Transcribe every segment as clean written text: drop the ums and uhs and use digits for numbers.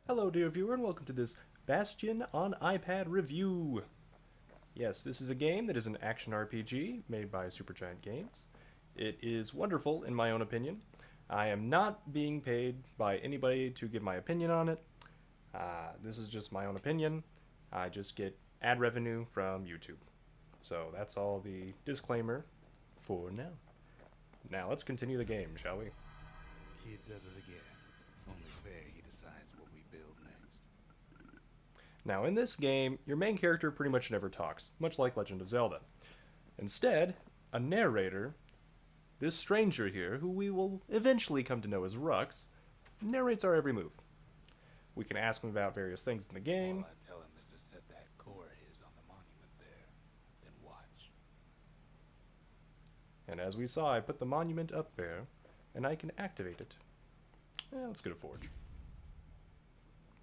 Hello dear viewer and welcome to this Bastion on iPad review. Yes, this is a game that is an action RPG made by Supergiant Games. It is wonderful in my own opinion. I am not being paid by anybody to give my opinion on it. This is just my own opinion. I just get ad revenue from YouTube. So that's all the disclaimer for now. Now let's continue the game, shall we? Kid does it again. Only fair he decides what we build next. Now in this game, your main character pretty much never talks, much like Legend of Zelda. Instead, a narrator, this stranger here, who we will eventually come to know as Rux, narrates our every move. We can ask him about various things in the game. All I tell him is to set that core of his on the monument there, then watch. And as we saw, I put the monument up there, and I can activate it. Let's get a forge.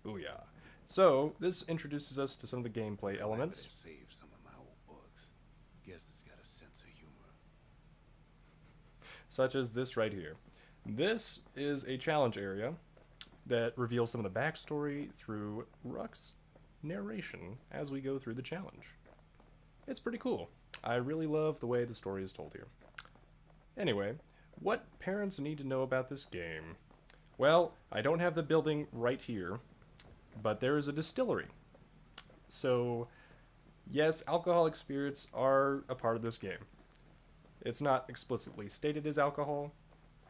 Booyah. So, this introduces us to some of the gameplay elements. Save some of my old books. Guess it's got a sense of humor. Such as this right here. This is a challenge area that reveals some of the backstory through Rux's narration as we go through the challenge. It's pretty cool. I really love the way the story is told here. Anyway, what parents need to know about this game? Well, I don't have the building right here, but there is a distillery. So, yes, alcoholic spirits are a part of this game. It's not explicitly stated as alcohol,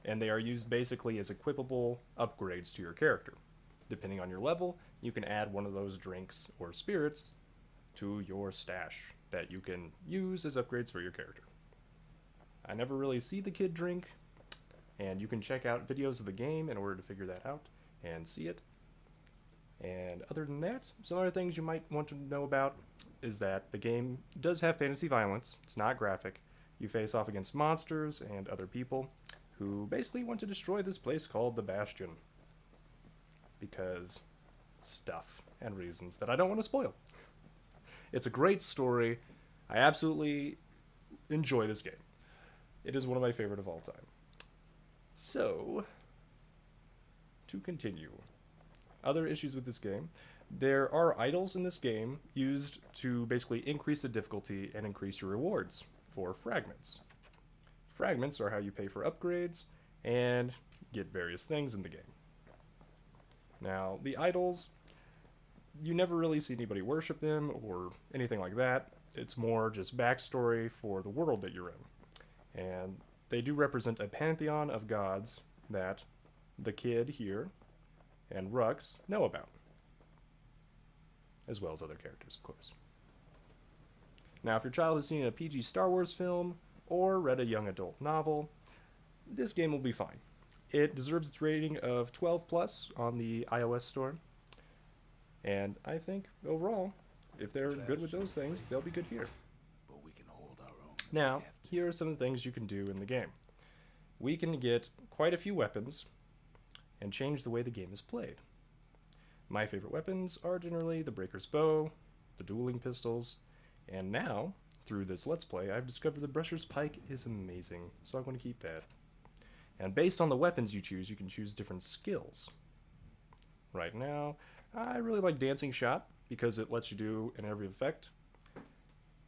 and they are used basically as equipable upgrades to your character. Depending on your level, you can add one of those drinks or spirits to your stash that you can use as upgrades for your character. I never really see the kid drink, and you can check out videos of the game in order to figure that out and see it. And other than that, some other things you might want to know about is that the game does have fantasy violence. It's not graphic. You face off against monsters and other people who basically want to destroy this place called the Bastion. Because stuff and reasons that I don't want to spoil. It's a great story. I absolutely enjoy this game. It is one of my favorite of all time. So, to continue. Other issues with this game. There are idols in this game used to basically increase the difficulty and increase your rewards for fragments. Fragments are how you pay for upgrades and get various things in the game. Now, the idols, you never really see anybody worship them or anything like that. It's more just backstory for the world that you're in. And they do represent a pantheon of gods that the kid here and Rux know about. As well as other characters, of course. Now, if your child has seen a PG Star Wars film or read a young adult novel, this game will be fine. It deserves its rating of 12 plus on the iOS store. And I think, overall, if they're good with those things, they'll be good here. But we can hold our own. Now, here are some of the things you can do in the game. We can get quite a few weapons and change the way the game is played. My favorite weapons are generally the Breaker's Bow, the dueling pistols, and now, through this Let's Play, I've discovered the Brusher's Pike is amazing, so I'm going to keep that. And based on the weapons you choose, you can choose different skills. Right now, I really like Dancing Shot, because it lets you do an every effect.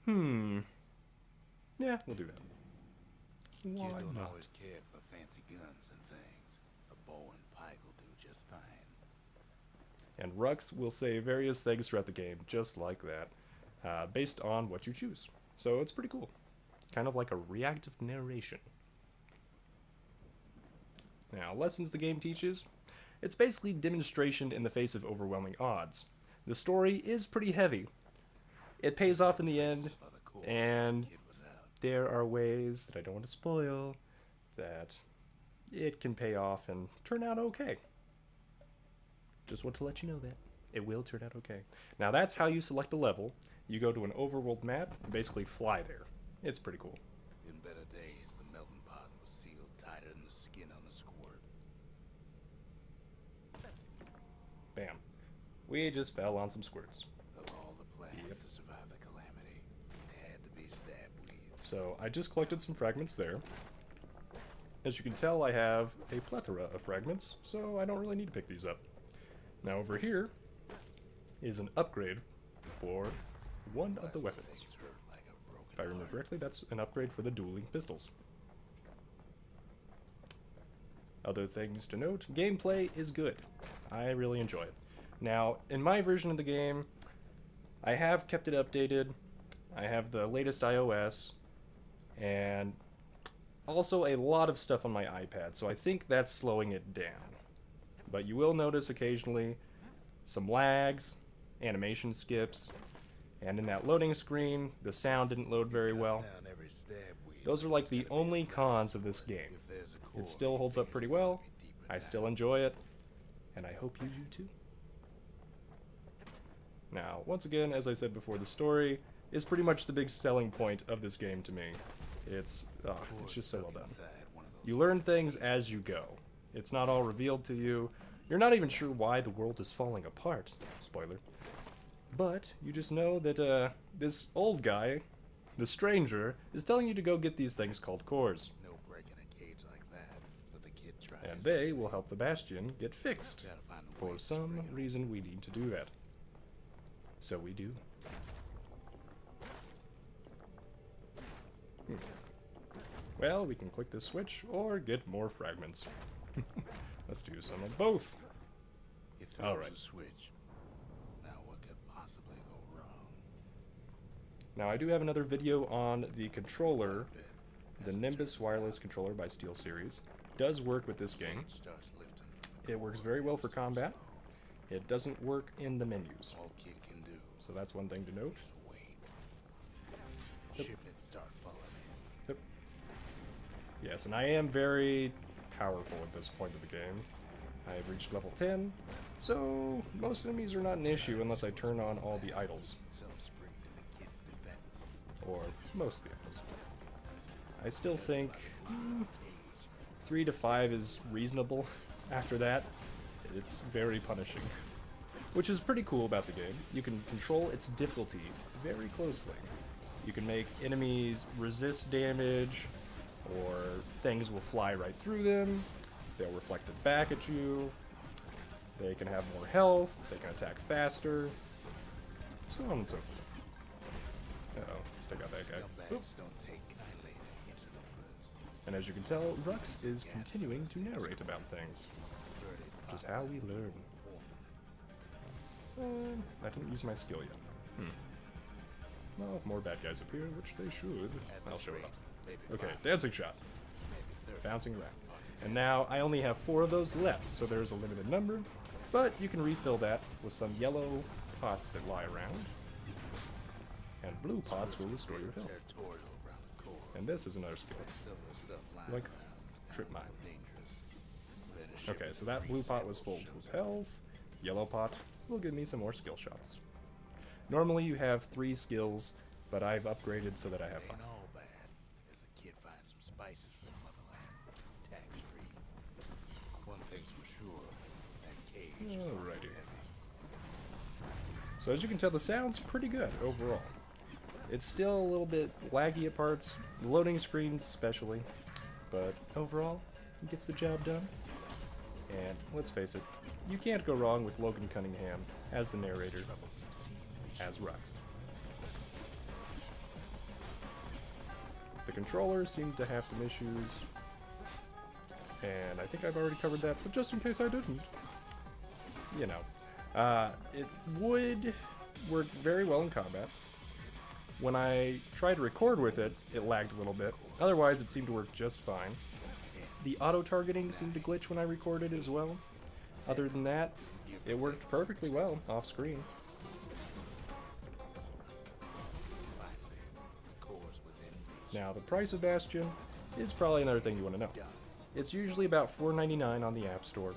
Yeah, we'll do that. Why Kids don't not? always care for fancy guns and things. A bow and pike will do just fine. And Rux will say various things throughout the game, just like that, based on what you choose. So it's pretty cool. Kind of like a reactive narration. Now, lessons the game teaches. It's basically demonstration in the face of overwhelming odds. The story is pretty heavy. It pays off in the end, and there are ways that I don't want to spoil that it can pay off and turn out okay. Just want to let you know that. It will turn out okay. Now that's how you select a level. You go to an overworld map and basically fly there. It's pretty cool. In better days, the melting pot was sealed tighter than the skin on a squirt. Bam. We just fell on some squirts. Of all the plans to survive the Calamity, it had to be stab weeds. So I just collected some fragments there. As you can tell, I have a plethora of fragments, so I don't really need to pick these up. Now over here is an upgrade for one of the weapons. Things hurt like a broken If I remember heart. correctly, that's an upgrade for the dueling pistols. Other things to note, gameplay is good. I really enjoy it. Now, in my version of the game, I have kept it updated. I have the latest iOS, and also a lot of stuff on my iPad, so I think that's slowing it down. But you will notice occasionally some lags, animation skips, and in that loading screen, the sound didn't load very well. Down every stab wound. Those are like It's the gonna be only a knife. cons of this game. If there's a core, It still holds up pretty well. I still enjoy it, and I hope you do too. Now, once again, as I said before, the story is pretty much the big selling point of this game to me. It's just so well done. You learn things as you go. It's not all revealed to you. You're not even sure why the world is falling apart. Spoiler. But you just know that this old guy, the stranger, is telling you to go get these things called cores. No breaking a cage like that. But the kid tries. And they will help the Bastion get fixed. Gotta find a way For to some spring it. reason, we need to do that. So we do. Well, we can click this switch or get more fragments. Let's do some of both. It throws Alright. a switch. Now what could possibly go wrong? Now, I do have another video on the controller. Bit. The As it Nimbus turns wireless out, controller by SteelSeries does work with this game. cage starts lifting from the It works core very well ever for so combat. slow. It doesn't work in the menus, All kid can do so that's one thing to note. is wait. Yep. Shipments start falling in. Yep. Yes, and I am very powerful at this point of the game. I have reached level 10, so most enemies are not an issue unless I turn on all the idols, Some spring to the kid's defense. or most of the idols. I still think Cage. 3 to 5 is reasonable. After that, it's very punishing. Which is pretty cool about the game. You can control its difficulty very closely. You can make enemies resist damage, or things will fly right through them. They'll reflect it back at you. They can have more health. They can attack faster. So on and so forth. Uh-oh, let's take out that guy. Scumbags Oop. don't take kindly to interlopers. And as you can tell, Rux is continuing to narrate about things. Which is how we learn. I didn't use my skill yet. Well, if more bad guys appear, which they should, I'll show it off. Okay, dancing shot. Bouncing around. And now I only have 4 of those left, so there's a limited number, but you can refill that with some yellow pots that lie around. And blue pots will restore your health. And this is another skill. Like trip mine. Okay, so that blue pot was full with health. Yellow pot will give me some more skill shots. Normally you have 3 skills, but I've upgraded so that I have 5. Ain't all bad. As a kid finds some spices from the motherland, tax free. One thing's for sure, that cage is awful Alrighty. heavy. So as you can tell, the sound's pretty good overall. It's still a little bit laggy at parts, loading screens especially, but overall, it gets the job done. And let's face it, you can't go wrong with Logan Cunningham as the narrator, Troublesome scene to be as Rux. The controllers seem to have some issues, and I think I've already covered that, but just in case I didn't, you know. It would work very well in combat. When I tried to record with it, it lagged a little bit. Otherwise, it seemed to work just fine. The auto-targeting seemed to glitch when I recorded as well. Other than that, it worked perfectly well off-screen. finally, the cores within reach. Now, the price of Bastion is probably another thing you want to know. It's usually about $4.99 on the App Store.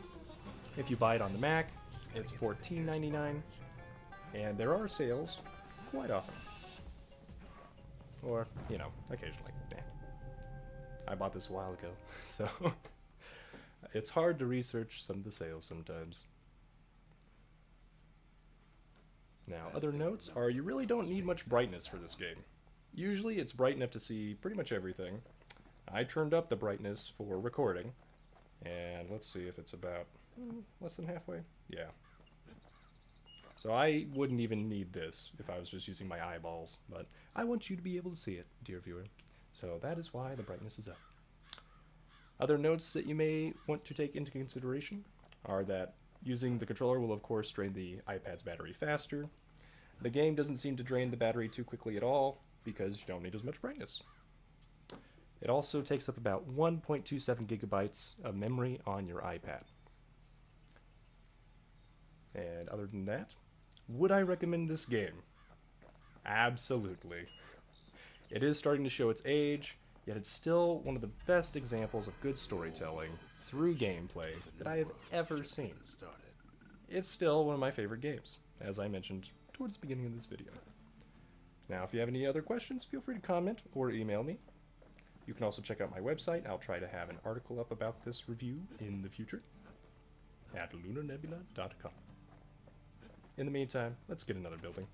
If you buy it on the Mac, it's $14.99, and there are sales quite often. Or, you know, occasionally. Eh. I bought this a while ago, so it's hard to research some of the sales sometimes. Now, other notes are you really don't need much brightness for this game. Usually it's bright enough to see pretty much everything. I turned up the brightness for recording, and let's see if it's about less than halfway. Yeah. So I wouldn't even need this if I was just using my eyeballs, but I want you to be able to see it, dear viewer. So that is why the brightness is up. Other notes that you may want to take into consideration are that using the controller will of course drain the iPad's battery faster. The game doesn't seem to drain the battery too quickly at all because you don't need as much brightness. It also takes up about 1.27 gigabytes of memory on your iPad. And other than that, would I recommend this game? Absolutely. It is starting to show its age, yet it's still one of the best examples of good storytelling through gameplay that I have ever seen. It's still one of my favorite games, as I mentioned towards the beginning of this video. Now, if you have any other questions, feel free to comment or email me. You can also check out my website. I'll try to have an article up about this review in the future at lunarnebula.com. In the meantime, let's get another building.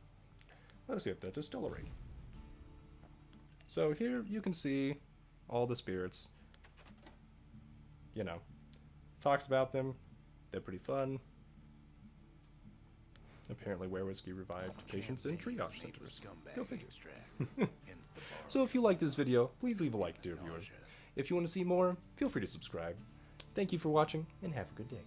Let's get the distillery. So here you can see all the spirits. You know, talks about them. They're pretty fun. Apparently Where Whiskey revived patients in triage centers. Go figure. So if you like this video, please leave a like, dear viewer. If you want to see more, feel free to subscribe. Thank you for watching, and have a good day.